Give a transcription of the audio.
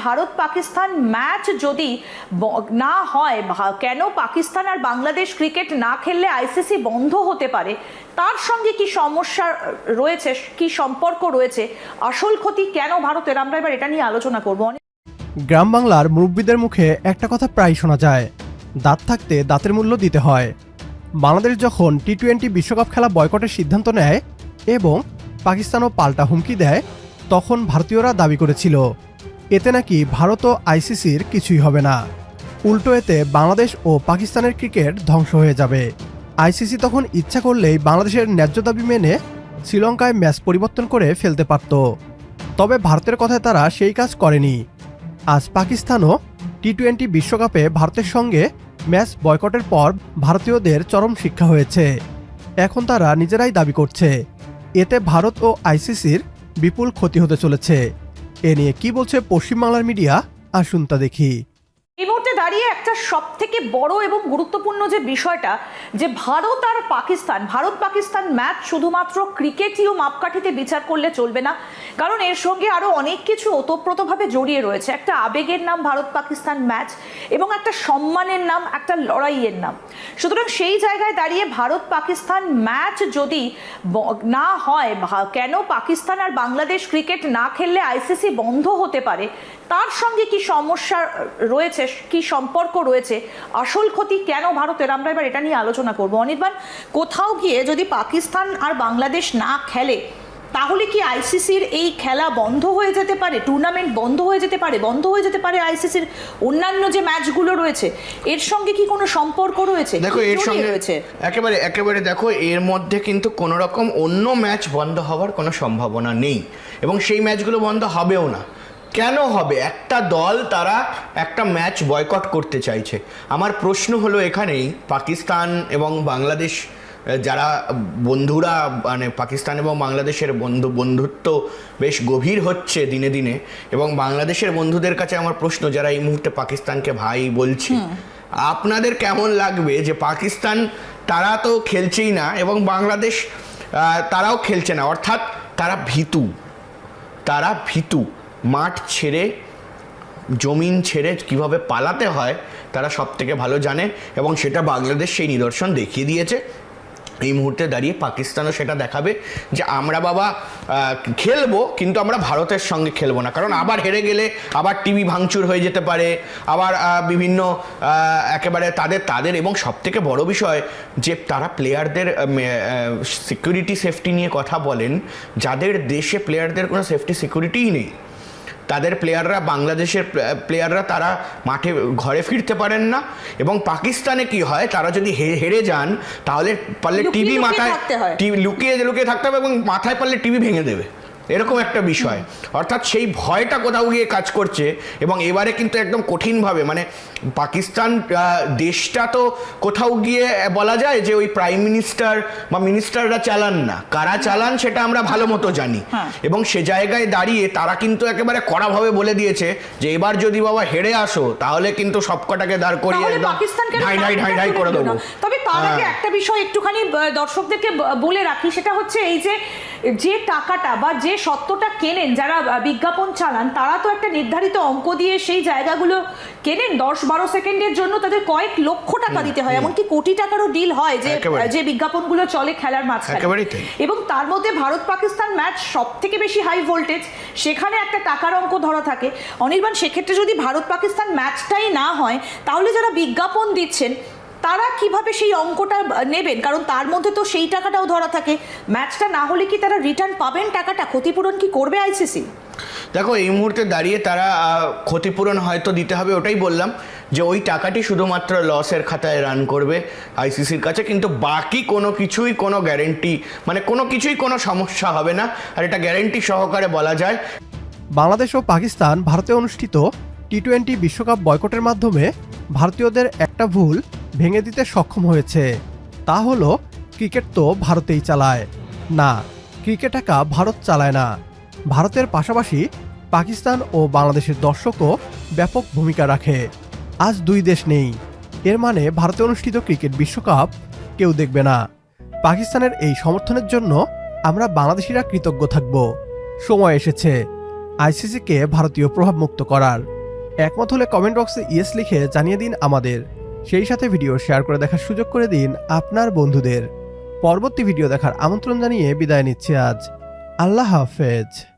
Bharat Pakistan match যদি না হয়, কেন পাকিস্তান আর বাংলাদেশ ক্রিকেট না খেললে আইসিসি বন্ধ হতে পারে, তার সঙ্গে কি সমস্যা রয়েছে, কি সম্পর্ক রয়েছে, আসল ক্ষতি কেন ভারতের, আমরা এবার এটা নিয়ে আলোচনা করব। গ্রাম বাংলার মুরব্বীদের মুখে একটা কথা প্রায় শোনা যায়, দাঁত থাকতে দাঁতের মূল্য দিতে হয়। বাংলাদেশ যখন টি-20 বিশ্বকাপ খেলা বয়কটের সিদ্ধান্ত নেয় এবং পাকিস্তানও পাল্টা হুমকি দেয়, তখন ভারতীয়রা দাবি করেছিল এতে নাকি ভারত ও আইসিসির কিছুই হবে না, উল্টো এতে বাংলাদেশ ও পাকিস্তানের ক্রিকেট ধ্বংস হয়ে যাবে। আইসিসি তখন ইচ্ছা করলেই বাংলাদেশের ন্যায্য দাবি মেনে শ্রীলঙ্কায় ম্যাচ পরিবর্তন করে ফেলতে পারত। তবে ভারতের কথায় তারা সেই কাজ করেনি। আজ পাকিস্তানও টি-20 বিশ্বকাপে ভারতের সঙ্গে ম্যাচ বয়কটের পর ভারতীয়দের চরম শিক্ষা হয়েছে। এখন তারা নিজেরাই দাবি করছে এতে ভারত ও আইসিসির বিপুল ক্ষতি হতে চলেছে। এ নিয়ে কি বলছে পশ্চিমবাংলার মিডিয়া, আসুন তা দেখি। এই মুহূর্তে দাঁড়িয়ে একটা সব থেকে বড় এবং গুরুত্বপূর্ণ যে বিষয়টা, যে ভারত পাকিস্তান ম্যাচ শুধুমাত্র ক্রিকেটীয় মাপকাঠিতে বিচার করলে চলবে না, কারণ এর সঙ্গে আরো অনেক কিছু ওতপ্রোতভাবে জড়িয়ে রয়েছে। একটা আবেগের নাম ভারত পাকিস্তান ম্যাচ এবং একটা সম্মানের নাম, একটা লড়াইয়ের নাম। সুতরাং সেই জায়গায় দাঁড়িয়ে ভারত পাকিস্তান ম্যাচ যদি না হয়, কেন পাকিস্তান আর বাংলাদেশ ক্রিকেট না খেললে আইসিসি বন্ধ হতে পারে, তার সঙ্গে কি সমস্যা রয়েছে, কি সম্পর্ক রয়েছে, আসল ক্ষতি কেন ভারতের, আমরা এবার এটা নিয়ে আলোচনা করব। অনির্বাণ, কোথাও গিয়ে যদি পাকিস্তান আর বাংলাদেশ না খেলে তাহলে কি আইসিসির এই খেলা বন্ধ হয়ে যেতে পারে, টুর্নামেন্ট বন্ধ হয়ে যেতে পারে আইসিসির অন্যান্য যে ম্যাচগুলো রয়েছে, এর সঙ্গে কি কোনো সম্পর্ক রয়েছে? দেখো এর সঙ্গে একেবারে দেখো, এর মধ্যে কিন্তু কোনো রকম অন্য ম্যাচ বন্ধ হওয়ার কোনো সম্ভাবনা নেই এবং সেই ম্যাচগুলো বন্ধ হবেও না। কেন হবে? একটা দল তারা একটা ম্যাচ বয়কট করতে চাইছে। আমার প্রশ্ন হলো এখানেই, পাকিস্তান এবং বাংলাদেশ যারা বন্ধুরা, মানে পাকিস্তান এবং বাংলাদেশের বন্ধুত্ব বেশ গভীর হচ্ছে দিনে দিনে, এবং বাংলাদেশের বন্ধুদের কাছে আমার প্রশ্ন, যারা এই মুহূর্তে পাকিস্তানকে ভাই বলছে, আপনাদের কেমন লাগবে যে পাকিস্তান তারা তো খেলছেই না এবং বাংলাদেশ তারাও খেলছে না, অর্থাৎ তারা ভীতু, মাঠ ছেড়ে, জমিন ছেড়ে কিভাবে পালাতে হয় তারা সব থেকে ভালো জানে এবং সেটা বাংলাদেশ সেই নিদর্শন দেখিয়ে দিয়েছে। এই মুহূর্তে দাঁড়িয়ে পাকিস্তানও সেটা দেখাবে যে আমরা বাবা খেলবো, কিন্তু আমরা ভারতের সঙ্গে খেলবো না, কারণ আবার হেরে গেলে আবার টিভি ভাঙচুর হয়ে যেতে পারে, আবার বিভিন্ন একেবারে তাদের এবং সব থেকে বড় বিষয় যে তারা প্লেয়ারদের সিকিউরিটি সেফটি নিয়ে কথা বলেন, যাদের দেশে প্লেয়ারদের কোনো সেফটি সিকিউরিটিই নেই। তাদের প্লেয়াররা, বাংলাদেশের প্লেয়াররা তারা মাঠে ঘরে ফিরতে পারেন না, এবং পাকিস্তানে কি হয়, তারা যদি হেরে যান তাহলে পারলে টিভি মাথায় লুকিয়ে থাকতে হবে এবং মাথায় পারলে টিভি ভেঙে দেবে, এরকম একটা বিষয়। অর্থাৎ সেই ভয়টা কোথাও গিয়ে কাজ করছে এবং এবারে কিন্তু একদম কঠিনভাবে, মানে পাকিস্তান দেশটা তো কোথাও গিয়ে বলা যায় যে ওই প্রাইম মিনিস্টার বা মিনিস্টাররা চালান না, কারা চালান সেটা আমরা ভালো মতো জানি, এবং সে জায়গায় দাঁড়িয়ে তারা কিন্তু একেবারে কড়াভাবে বলে দিয়েছে যে এবার যদি বাবা হেরে আসো তাহলে কিন্তু সবকটাকে দাঁড় করিয়ে একদম ঢাই করে দেবো। তবে তার আগে একটা বিষয় একটুখানি দর্শকদেরকে বলে রাখি, সেটা হচ্ছে এই যে টাকাটা বা যে সত্যটা কেনেন যারা বিজ্ঞাপন চালান, তারা তো একটা নির্ধারিত অঙ্ক দিয়ে সেই জায়গাগুলো কেনেন। 10-12 সেকেন্ডের জন্য তাদের কয়েক লক্ষ টাকা দিতে হয়, এমনকি কোটি টাকারও ডিল হয় যে বিজ্ঞাপনগুলো চলে খেলার মাঝখানে। এবং তার মধ্যে ভারত পাকিস্তান ম্যাচ সব থেকে বেশি হাই ভোল্টেজ, সেখানে একটা টাকার অঙ্ক ধরা থাকে। অনির্বাণ, সেক্ষেত্রে যদি ভারত পাকিস্তান ম্যাচটাই না হয় তাহলে যারা বিজ্ঞাপন দিচ্ছেন তারা কিভাবে সেই অঙ্কটা নেবেন? কারণ তার মধ্যে তো সেই টাকাটাও ধরা থাকে। ম্যাচটা না হলে কি তারা রিটার্ন পাবেন টাকাটা? ক্ষতিপূরণ কি করবে আইসিসি? দেখো এই মুহূর্তে দাঁড়িয়ে তারা ক্ষতিপূরণ হয়তো দিতে হবে, ওটাই বললাম যে ওই টাকাটি শুধুমাত্র লসের খাতায় রান করবে আইসিসির কাছে, কিন্তু বাকি কোনো কিছুই কোনো গ্যারেন্টি, মানে কোনো কিছুই কোনো সমস্যা হবে না, আর এটা গ্যারেন্টি সহকারে বলা যায়। বাংলাদেশ ও পাকিস্তান ভারতে অনুষ্ঠিত টি-20 বিশ্বকাপ বয়কটের মাধ্যমে ভারতীয়দের একটা ভুল ভেঙে দিতে সক্ষম হয়েছে। তা হলো ক্রিকেট তো ভারতেই চালায় না, ক্রিকেট একা ভারত চালায় না। ভারতের পাশাপাশি পাকিস্তান ও বাংলাদেশের দর্শকও ব্যাপক ভূমিকা রাখে। আজ দুই দেশ নেই, এর মানে ভারতে অনুষ্ঠিত ক্রিকেট বিশ্বকাপ কেউ দেখবে না। পাকিস্তানের এই সমর্থনের জন্য আমরা বাংলাদেশিরা কৃতজ্ঞ থাকব। সময় এসেছে আইসিসিকে ভারতীয় প্রভাবমুক্ত করার। একমত হলে কমেন্ট বক্সে ইয়েস লিখে জানিয়ে দিন আমাদের। সেই সাথে ভিডিও শেয়ার করে দেখার সুযোগ করে দিন আপনার বন্ধুদের। পরবর্তী ভিডিও দেখার আমন্ত্রণ জানিয়ে বিদায় নিচ্ছি আজ। আল্লাহ হাফেজ।